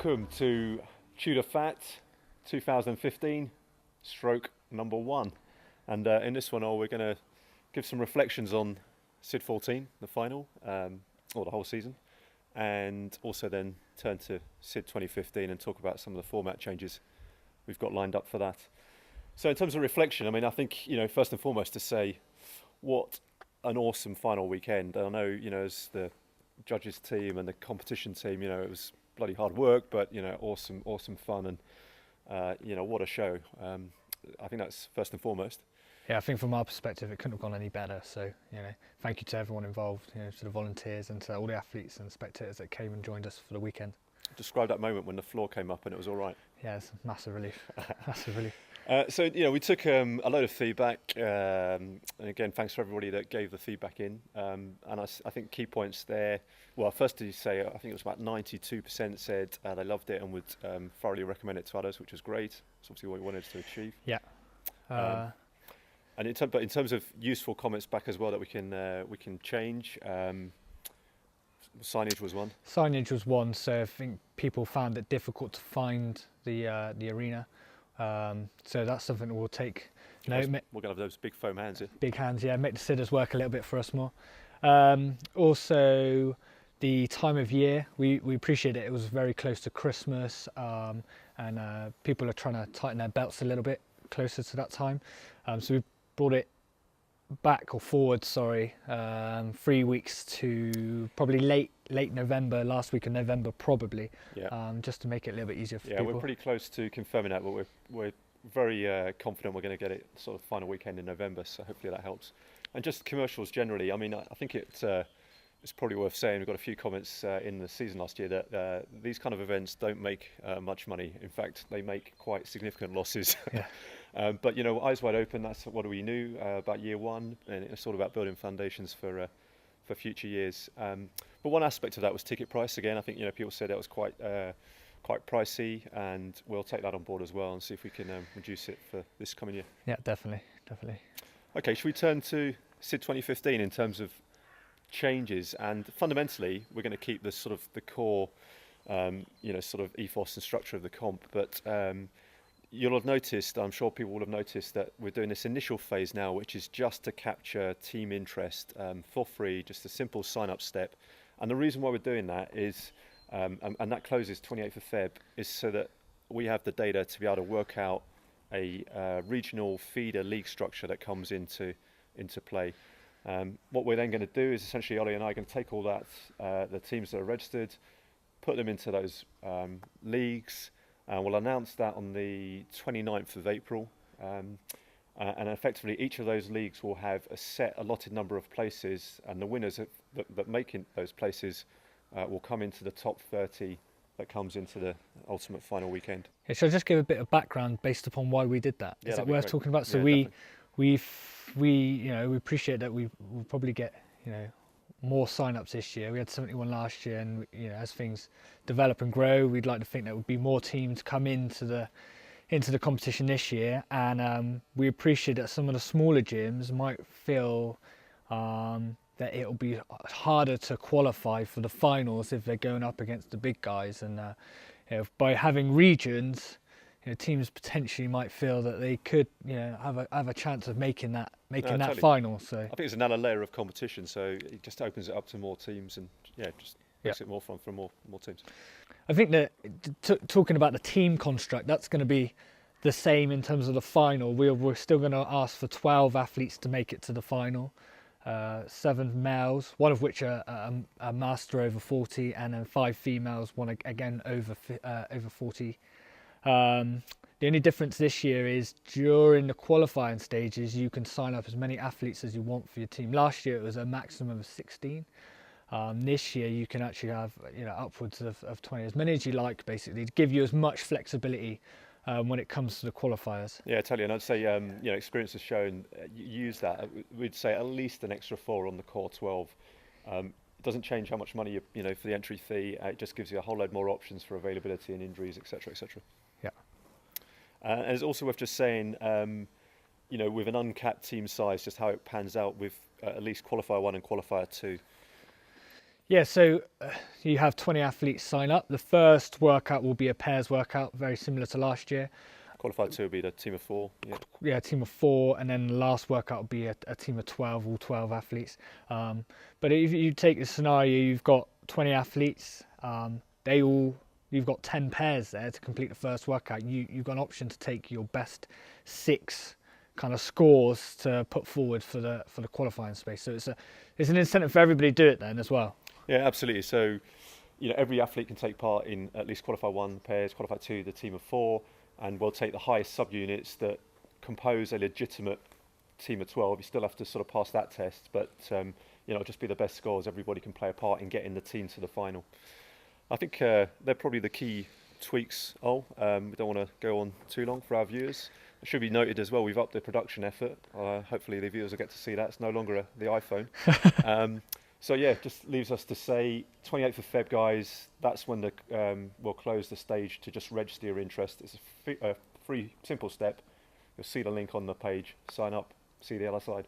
Welcome to Chew the Fat 2015 stroke number 1. And in this one, we're going to give some reflections on SiD15, the final, or the whole season, and also then turn to SiD 2015 and talk about some of the format changes we've got lined up for that. So in terms of reflection, I mean, I think, first and foremost to say what an awesome final weekend. I know, as the judges team and the competition team, it was bloody hard work, but, awesome fun and, what a show. I think that's first and foremost. Yeah, I think from our perspective, it couldn't have gone any better. So, thank you to everyone involved, to the volunteers and to all the athletes and spectators that came and joined us for the weekend. Describe that moment when the floor came up and it was all right. Yeah, it's a massive relief. Massive relief. So, we took a load of feedback, and again, thanks for everybody that gave the feedback in. And I think key points there. Well, first to say, I think it was about 92% said they loved it and would thoroughly recommend it to others, which was great. It's obviously what we wanted to achieve. Yeah. And in terms of useful comments back as well that we can change. Signage was one. Signage was one. So I think people found it difficult to find the arena. So that's something that we'll take. We're going to have those big foam hands here. Big hands, yeah. Make the sitters work a little bit for us more. Also, the time of year, we appreciate it. It was very close to Christmas, and people are trying to tighten their belts a little bit closer to that time. So we brought it back or forward, 3 weeks to probably late November, last week of November probably, just to make it a little bit easier for people. Yeah, we're pretty close to confirming that, but we're very confident we're going to get it sort of final weekend in November, so hopefully that helps. And just commercials generally, I mean, I think it's probably worth saying, we've got a few comments in the season last year that these kind of events don't make much money. In fact, they make quite significant losses. Yeah. But, eyes wide open, that's what we knew about year one, and it's all about building foundations for future years. But one aspect of that was ticket price. Again, I think, people said that was quite pricey, and we'll take that on board as well and see if we can reduce it for this coming year. Yeah, definitely. Okay, should we turn to SiD 2015 in terms of changes? And fundamentally, we're going to keep the sort of the core, sort of ethos and structure of the comp. But you'll have noticed, I'm sure people will have noticed, that we're doing this initial phase now, which is just to capture team interest for free, just a simple sign-up step. And the reason why we're doing that is, and that closes 28th of Feb, is so that we have the data to be able to work out a regional feeder league structure that comes into play. What we're then going to do is essentially Ollie and I are going to take all that, the teams that are registered, put them into those leagues, and we'll announce that on the 29th of April. And effectively each of those leagues will have a set allotted number of places, and the winners that make in those places will come into the top 30 that comes into the ultimate final weekend. Yeah, shall I just give a bit of background based upon why we did that? Yeah, is it worth talking about? So yeah, we appreciate that we'll probably get more sign-ups this year. We had 71 last year, and as things develop and grow, we'd like to think there would be more teams come into the competition this year. And we appreciate that some of the smaller gyms might feel that it'll be harder to qualify for the finals if they're going up against the big guys. And by having regions, teams potentially might feel that they could, have a chance of making that totally. final. So I think it's another layer of competition, so it just opens it up to more teams, and just makes it more fun for more teams. I think that talking about the team construct, that's going to be the same in terms of the final. We're still going to ask for 12 athletes to make it to the final. 7 males, one of which are a master over 40, and then 5 females, one again over 40. The only difference this year is during the qualifying stages, you can sign up as many athletes as you want for your team. Last year it was a maximum of 16. This year you can actually have upwards of 20, as many as you like, basically, to give you as much flexibility when it comes to the qualifiers. Yeah, totally. And I'd say experience has shown use that. We'd say at least an extra 4 on the core 12. It doesn't change how much money you for the entry fee. It just gives you a whole load more options for availability and injuries, etc., etc. Yeah. And it's also worth just saying, with an uncapped team size, just how it pans out with at least qualifier 1 and qualifier 2. Yeah, so you have 20 athletes sign up. The first workout will be a pairs workout, very similar to last year. Qualified 2 will be the team of 4. Yeah. Yeah, a team of 4, and then the last workout will be a team of 12, all 12 athletes. But if you take the scenario, you've got 20 athletes, you've got 10 pairs there to complete the first workout. You've got an option to take your best 6 kind of scores to put forward for the qualifying space. So it's an incentive for everybody to do it then as well. Yeah, absolutely. So, every athlete can take part in at least qualified 1 pairs, qualified 2 the team of 4, and we'll take the highest subunits that compose a legitimate team of 12. You still have to sort of pass that test, but it'll just be the best scores. Everybody can play a part in getting the team to the final. I think they're probably the key tweaks. We don't want to go on too long for our viewers. It should be noted as well, we've upped the production effort. Hopefully the viewers will get to see that. It's no longer the iPhone. So yeah, just leaves us to say 28th of Feb, guys. That's when we'll close the stage to just register your interest. It's a free, simple step. You'll see the link on the page. Sign up. See you the other side.